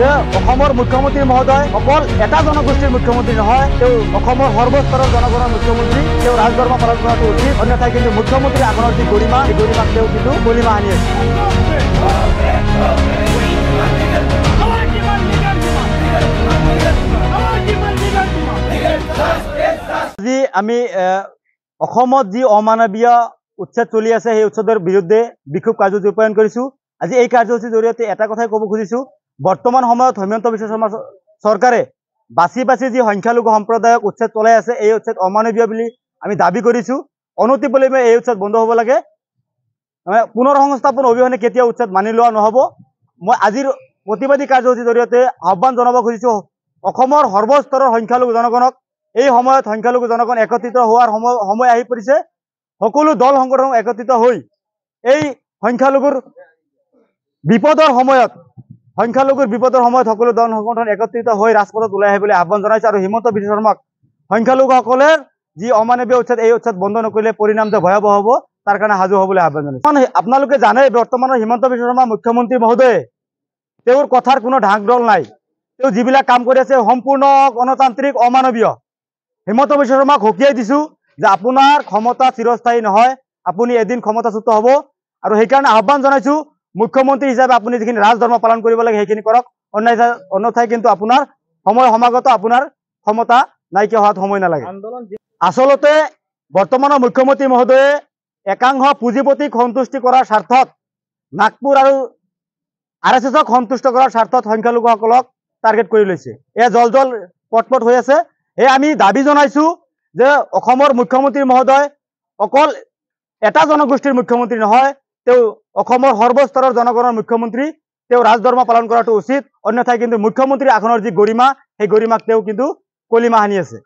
যে অসমৰ মুখ্যমন্ত্ৰী মহোদয় অকল এটা জনগোষ্ঠীৰ মুখ্যমন্ত্ৰী নহয়, তেওঁ অসমৰ সৰ্বস্তৰৰ জনগণৰ মুখ্যমন্ত্ৰী। তেওঁ ৰাজধৰ্ম পালন কৰাটো উচিত, অন্যথায় কিন্তু মুখ্যমন্ত্ৰী আগৰ যি গৰিমা, এই গৰিমাক তেওঁ কিন্তু কলিমা আনি আছে। আজি আমি অসমত যি অমানৱীয় উচ্ছেদ চলি আছে, সেই উচ্ছেদৰ বিৰুদ্ধে বিক্ষোভ কাৰ্যসূচী ৰূপায়ণ কৰিছো। আজি এই কাৰ্যসূচীৰ জৰিয়তে এটা কথাই ক'ব খুজিছো, বৰ্তমান সময়ত হিমন্ত বিশ্ব শৰ্মা চৰকাৰে বাছি বাছি যি সংখ্যালঘু সম্প্ৰদায়ক উচ্ছেদ চলাই আছে, এই উচ্ছেদ অমানৱীয় বুলি আমি দাবী কৰিছো। অনতিপলমে এই উচ্ছেদ বন্ধ হ'ব লাগে। পুনৰ সংস্থাপন অবিহনে কেতিয়াও উচ্ছেদ মানি লোৱা নহ'ব। মই আজিৰ প্ৰতিবাদী কাৰ্যসূচীৰ জৰিয়তে আহ্বান জনাব খুজিছো অসমৰ সৰ্বস্তৰৰ সংখ্যালঘু জনগণক, এই সময়ত সংখ্যালঘু জনগণ একত্ৰিত হোৱাৰ সময় আহি পৰিছে। সকলো দল সংগঠন একত্ৰিত হৈ এই সংখ্যালঘুৰ বিপদৰ সময়ত সকলো দল সংগঠন একত্ৰিত হৈ ৰাজপথত ওলাই আহিবলৈ আহ্বান জনাইছে। আৰু হিমন্ত বিশ্ব শৰ্মাক সংখ্যালঘুসকলে যি অমানৱীয় উচ্ছেদ, এই উচ্ছেদ বন্ধ নকৰিলে পৰিণাম যে ভয়াৱহ হ'ব, তাৰ কাৰণে সাজু হ'বলৈ আহ্বান জনাইছে। আপোনালোকে জানে বৰ্তমানৰ হিমন্ত বিশ্ব শৰ্মা মুখ্যমন্ত্ৰী মহোদয়ে তেওঁৰ কথাৰ কোনো ঢাকঢোল নাই। তেওঁ যিবিলাক কাম কৰি আছে সম্পূৰ্ণ গণতান্ত্ৰিক, অমানৱীয়। হিমন্ত বিশ্ব শৰ্মাক সকীয়াই দিছো যে আপোনাৰ ক্ষমতা চিৰস্থায়ী নহয়, আপুনি এদিন ক্ষমতাচ্যুত হ'ব। আৰু সেইকাৰণে আহ্বান জনাইছো মুখ্যমন্ত্ৰী হিচাপে আপুনি যিখিনি ৰাজধৰ্ম পালন কৰিব লাগে সেইখিনি কৰক, অন্যথায় কিন্তু আপোনাৰ সময় সমাগত, আপোনাৰ ক্ষমতা নাইকিয়া হোৱাত সময় নালাগে। আচলতে বৰ্তমানৰ মুখ্যমন্ত্ৰী মহোদয়ে একাংশ পুঁজিপতিক সন্তুষ্টি কৰাৰ স্বাৰ্থত, নাগপুৰ আৰু RSSক সন্তুষ্ট কৰাৰ স্বাৰ্থত সংখ্যালঘুসকলক টাৰ্গেট কৰি লৈছে। এয়া জল পটপট হৈ আছে। এই আমি দাবী জনাইছো যে অসমৰ মুখ্যমন্ত্ৰী মহোদয় অকল এটা জনগোষ্ঠীৰ মুখ্যমন্ত্ৰী নহয়, তেওঁ অসমৰ সৰ্বস্তৰৰ জনগণৰ মুখ্যমন্ত্ৰী। তেওঁ ৰাজধৰ্ম পালন কৰাটো উচিত, অন্যথায় কিন্তু মুখ্যমন্ত্ৰী আসনৰ যি গৰিমা, সেই গৰিমাক তেওঁ কিন্তু কলিমা সানি আছে।